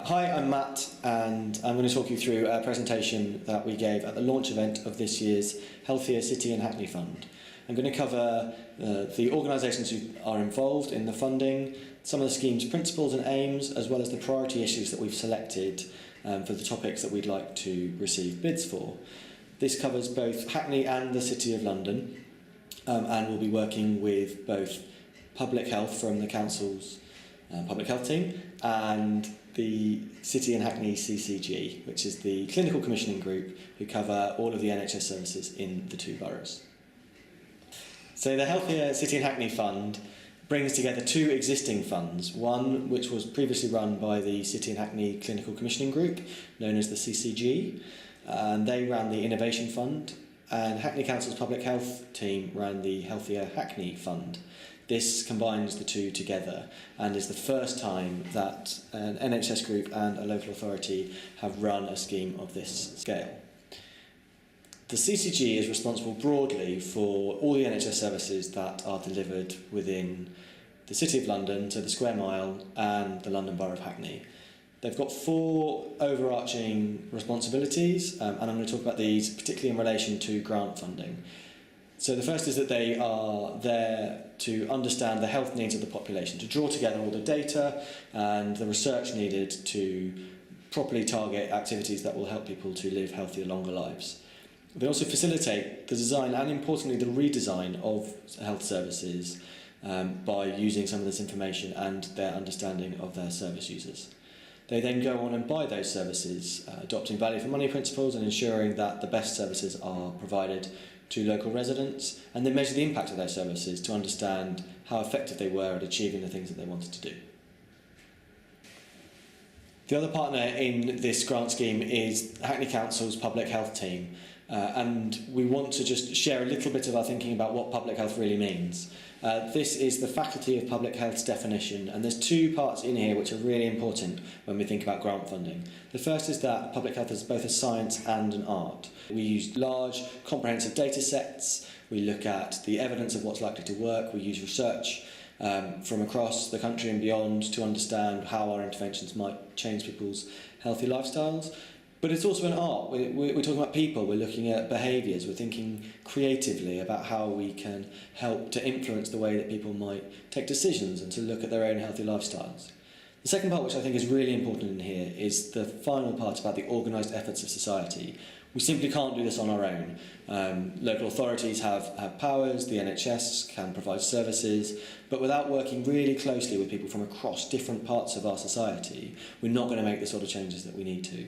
Hi, I'm Matt, and I'm going to talk you through a presentation that we gave at the launch event of this year's Healthier City and Hackney Fund. I'm going to cover the organisations who are involved in the funding, some of the scheme's principles and aims, as well as the priority issues that we've selected for the topics that we'd like to receive bids for. This covers both Hackney and the City of London, and we'll be working with both public health from the Council's public health team and the City and Hackney CCG, which is the clinical commissioning group who cover all of the NHS services in the two boroughs. So the Healthier City and Hackney Fund brings together two existing funds, one which was previously run by the City and Hackney Clinical Commissioning Group, known as the CCG, and they ran the Innovation Fund, and Hackney Council's public health team ran the Healthier Hackney Fund. This combines the two together and is the first time that an NHS group and a local authority have run a scheme of this scale. The CCG is responsible broadly for all the NHS services that are delivered within the City of London, so the Square Mile and the London Borough of Hackney. They've got four overarching responsibilities, and I'm going to talk about these particularly in relation to grant funding. So the first is that they are there to understand the health needs of the population, to draw together all the data and the research needed to properly target activities that will help people to live healthier, longer lives. They also facilitate the design and, importantly, the redesign of health services by using some of this information and their understanding of their service users. They then go on and buy those services, adopting value for money principles and ensuring that the best services are provided to local residents, and they measure the impact of those services to understand how effective they were at achieving the things that they wanted to do. The other partner in this grant scheme is Hackney Council's public health team, and we want to just share a little bit of our thinking about what public health really means. This is the Faculty of Public Health's definition, and there's two parts in here which are really important when we think about grant funding. The first is that public health is both a science and an art. We use large, comprehensive data sets, we look at the evidence of what's likely to work, we use research from across the country and beyond to understand how our interventions might change people's healthy lifestyles. But it's also an art. We're talking about people, we're looking at behaviours, we're thinking creatively about how we can help to influence the way that people might take decisions and to look at their own healthy lifestyles. The second part, which I think is really important in here, is the final part about the organised efforts of society. We simply can't do this on our own. Local authorities have powers, the NHS can provide services, but without working really closely with people from across different parts of our society, we're not going to make the sort of changes that we need to.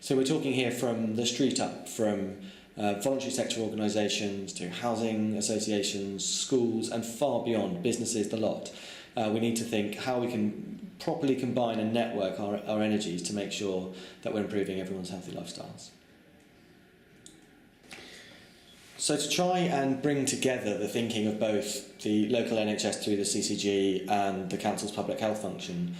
So we're talking here from the street up, from voluntary sector organisations to housing associations, schools and far beyond, businesses, the lot. We need to think how we can properly combine and network our energies to make sure that we're improving everyone's healthy lifestyles. So to try and bring together the thinking of both the local NHS through the CCG and the Council's public health function,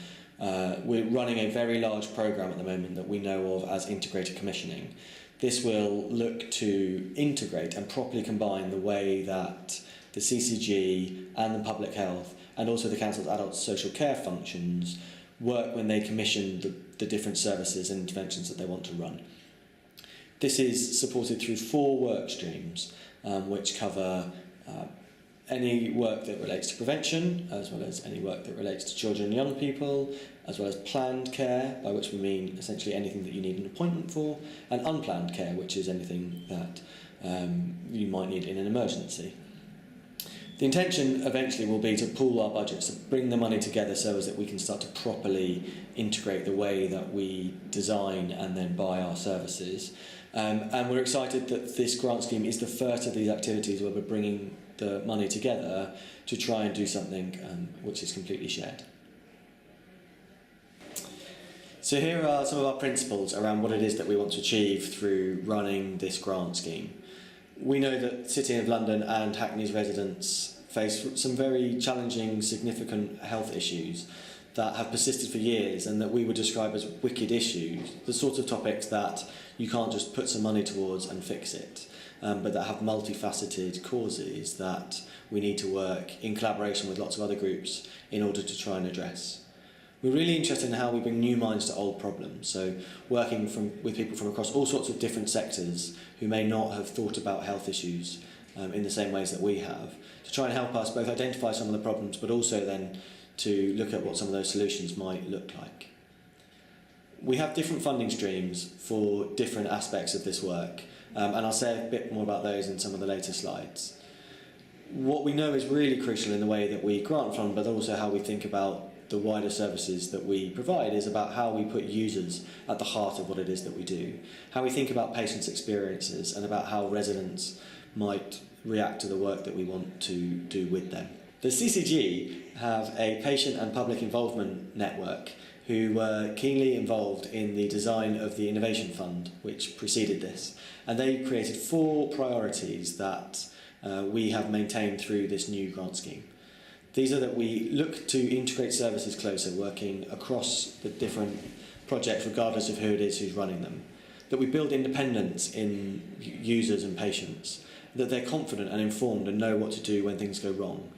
we're running a very large programme at the moment that we know of as integrated commissioning. This will look to integrate and properly combine the way that the CCG and the public health and also the Council's adult social care functions work when they commission the different services and interventions that they want to run. This is supported through four work streams which cover any work that relates to prevention, as well as any work that relates to children and young people, as well as planned care, by which we mean essentially anything that you need an appointment for, and unplanned care, which is anything that you might need in an emergency. The intention eventually will be to pool our budgets, to bring the money together so as that we can start to properly integrate the way that we design and then buy our services. And we're excited that this grant scheme is the first of these activities where we're bringing the money together to try and do something which is completely shared. So here are some of our principles around what it is that we want to achieve through running this grant scheme. We know that City of London and Hackney's residents face some very challenging, significant health issues that have persisted for years and that we would describe as wicked issues, the sorts of topics that you can't just put some money towards and fix it. But that have multifaceted causes that we need to work in collaboration with lots of other groups in order to try and address. We're really interested in how we bring new minds to old problems, so working with people from across all sorts of different sectors who may not have thought about health issues in the same ways that we have, to try and help us both identify some of the problems but also then to look at what some of those solutions might look like. We have different funding streams for different aspects of this work, and I'll say a bit more about those in some of the later slides. What we know is really crucial in the way that we grant fund, but also how we think about the wider services that we provide, is about how we put users at the heart of what it is that we do, how we think about patients' experiences and about how residents might react to the work that we want to do with them. The CCG have a patient and public involvement network who were keenly involved in the design of the Innovation Fund, which preceded this. And they created 4 priorities that we have maintained through this new grant scheme. These are that we look to integrate services closer, working across the different projects regardless of who it is who's running them. That we build independence in users and patients. That they're confident and informed and know what to do when things go wrong.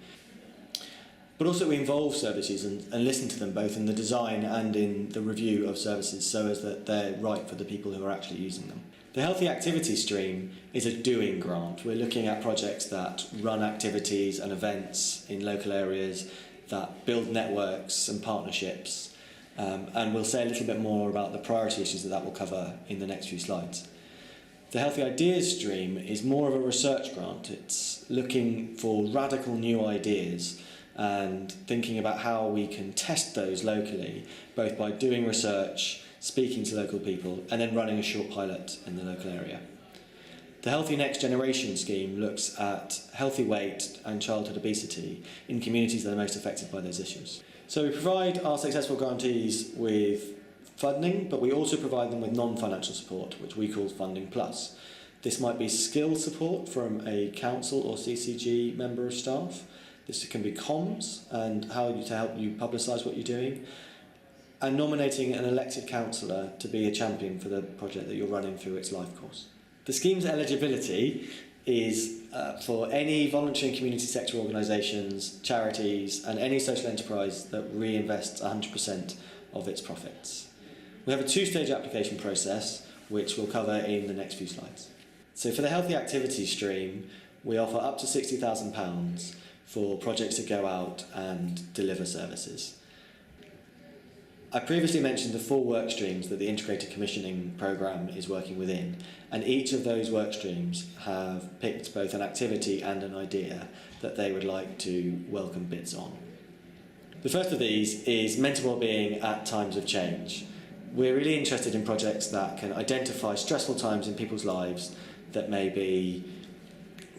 But also we involve services and listen to them both in the design and in the review of services so as that they're right for the people who are actually using them. The Healthy Activity stream is a doing grant. We're looking at projects that run activities and events in local areas, that build networks and partnerships, and we'll say a little bit more about the priority issues that will cover in the next few slides. The Healthy Ideas stream is more of a research grant. It's looking for radical new ideas and thinking about how we can test those locally, both by doing research, speaking to local people, and then running a short pilot in the local area. The Healthy Next Generation scheme looks at healthy weight and childhood obesity in communities that are most affected by those issues. So we provide our successful grantees with funding, but we also provide them with non-financial support, which we call Funding Plus. This might be skill support from a council or CCG member of staff. This can be comms and how to help you publicise what you're doing, and nominating an elected councillor to be a champion for the project that you're running through its life course. The scheme's eligibility is for any voluntary and community sector organisations, charities and any social enterprise that reinvests 100% of its profits. We have a 2-stage application process which we'll cover in the next few slides. So for the Healthy Activity stream, we offer up to £60,000 for projects to go out and deliver services. I previously mentioned the 4 work streams that the Integrated Commissioning Programme is working within, and each of those work streams have picked both an activity and an idea that they would like to welcome bids on. The first of these is mental wellbeing at times of change. We're really interested in projects that can identify stressful times in people's lives that may be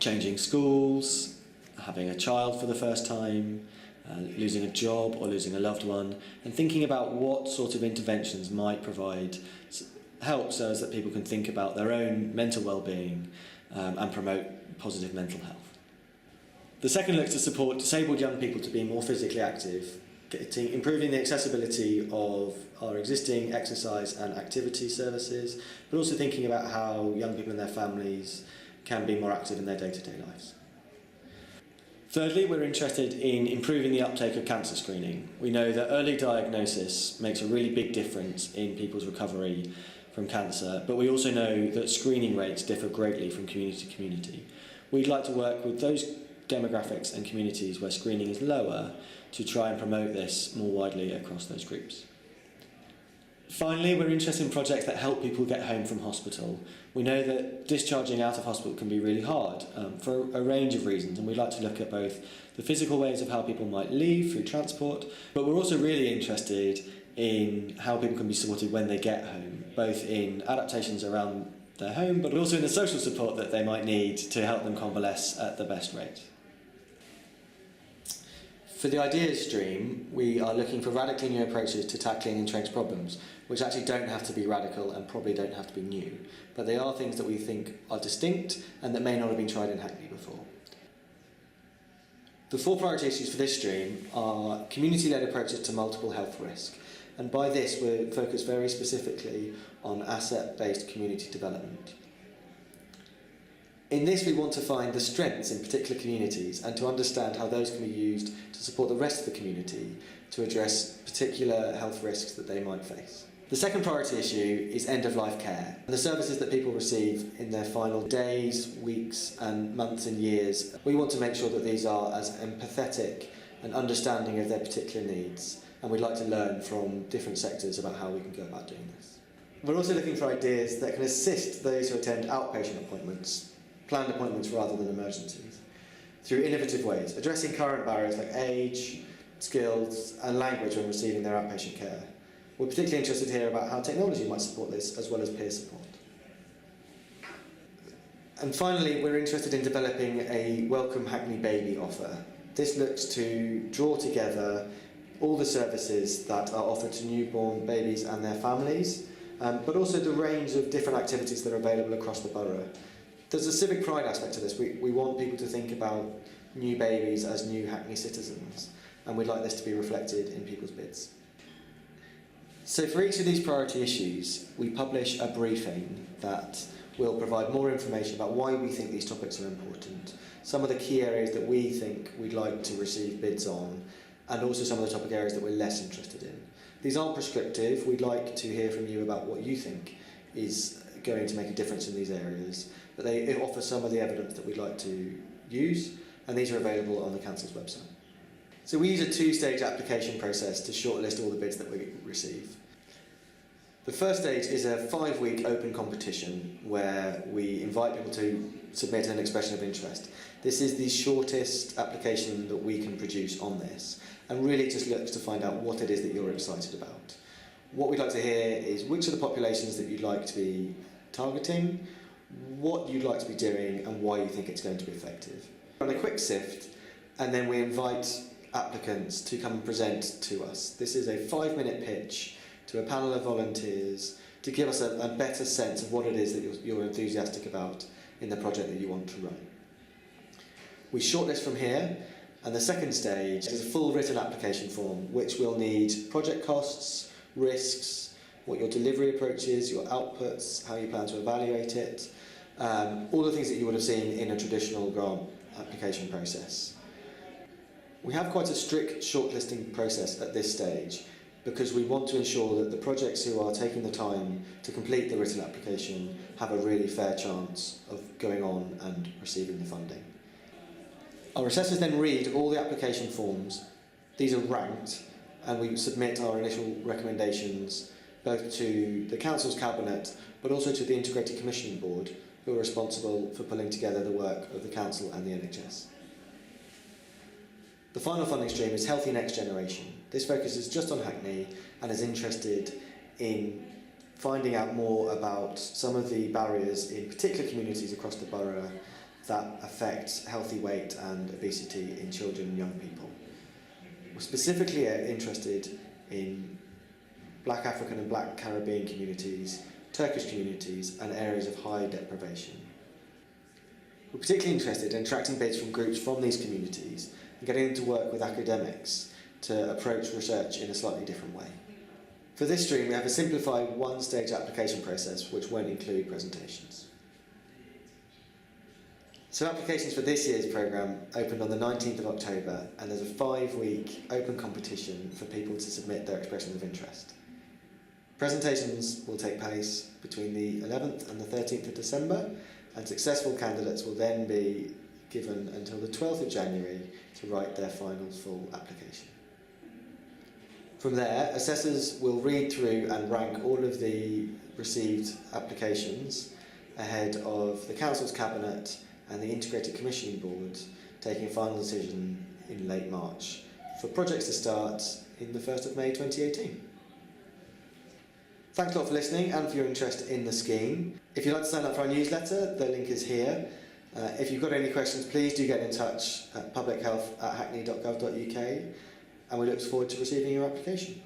changing schools, having a child for the first time, losing a job or losing a loved one, and thinking about what sort of interventions might provide help so as that people can think about their own mental well-being and promote positive mental health. The second looks to support disabled young people to be more physically active, improving the accessibility of our existing exercise and activity services, but also thinking about how young people and their families can be more active in their day-to-day lives. Thirdly, we're interested in improving the uptake of cancer screening. We know that early diagnosis makes a really big difference in people's recovery from cancer, but we also know that screening rates differ greatly from community to community. We'd like to work with those demographics and communities where screening is lower to try and promote this more widely across those groups. Finally, we're interested in projects that help people get home from hospital. We know that discharging out of hospital can be really hard for a range of reasons, and we'd like to look at both the physical ways of how people might leave through transport, but we're also really interested in how people can be supported when they get home, both in adaptations around their home, but also in the social support that they might need to help them convalesce at the best rate. For the ideas stream, we are looking for radically new approaches to tackling entrenched problems, which actually don't have to be radical and probably don't have to be new, but they are things that we think are distinct and that may not have been tried in Hackney before. The 4 priority issues for this stream are community-led approaches to multiple health risk, and by this we're focused very specifically on asset-based community development. In this, we want to find the strengths in particular communities and to understand how those can be used to support the rest of the community to address particular health risks that they might face. The second priority issue is end-of-life care. The services that people receive in their final days, weeks and months and years, we want to make sure that these are as empathetic and understanding of their particular needs, and we'd like to learn from different sectors about how we can go about doing this. We're also looking for ideas that can assist those who attend outpatient appointments, planned appointments rather than emergencies, through innovative ways, addressing current barriers like age, skills and language when receiving their outpatient care. We're particularly interested to hear about how technology might support this, as well as peer support. And finally, we're interested in developing a Welcome Hackney Baby offer. This looks to draw together all the services that are offered to newborn babies and their families, but also the range of different activities that are available across the borough. There's a civic pride aspect to this. We want people to think about new babies as new Hackney citizens, and we'd like this to be reflected in people's bids. So for each of these priority issues, we publish a briefing that will provide more information about why we think these topics are important, some of the key areas that we think we'd like to receive bids on, and also some of the topic areas that we're less interested in. These aren't prescriptive. We'd like to hear from you about what you think is going to make a difference in these areas, but they offer some of the evidence that we'd like to use, and these are available on the Council's website. So we use a two-stage application process to shortlist all the bids that we receive. The first stage is a 5-week open competition where we invite people to submit an expression of interest. This is the shortest application that we can produce on this, and really just looks to find out what it is that you're excited about. What we'd like to hear is which are the populations that you'd like to be targeting, what you'd like to be doing, and why you think it's going to be effective. Run a quick sift, and then we invite applicants to come and present to us. This is a 5-minute pitch to a panel of volunteers to give us a better sense of what it is that you're enthusiastic about in the project that you want to run. We shortlist from here, and the second stage is a full written application form which will need project costs, risks, what your delivery approach is, your outputs, how you plan to evaluate it, all the things that you would have seen in a traditional grant application process. We have quite a strict shortlisting process at this stage because we want to ensure that the projects who are taking the time to complete the written application have a really fair chance of going on and receiving the funding. Our assessors then read all the application forms. These are ranked, and we submit our initial recommendations both to the Council's Cabinet but also to the Integrated Commissioning Board, who are responsible for pulling together the work of the Council and the NHS. The final funding stream is Healthy Next Generation. This focuses just on Hackney and is interested in finding out more about some of the barriers in particular communities across the borough that affect healthy weight and obesity in children and young people. We're specifically interested in Black African and Black Caribbean communities, Turkish communities and areas of high deprivation. We're particularly interested in attracting bids from groups from these communities and getting them to work with academics to approach research in a slightly different way. For this stream, we have a simplified one-stage application process which won't include presentations. So applications for this year's programme opened on the 19th of October, and there's a 5-week open competition for people to submit their expressions of interest. Presentations will take place between the 11th and the 13th of December, and successful candidates will then be given until the 12th of January to write their final full application. From there, assessors will read through and rank all of the received applications ahead of the Council's Cabinet and the Integrated Commissioning Board taking a final decision in late March for projects to start in the 1st of May 2018. Thanks a lot for listening and for your interest in the scheme. If you'd like to sign up for our newsletter, the link is here. If you've got any questions, please do get in touch at publichealth@hackney.gov.uk, and we look forward to receiving your application.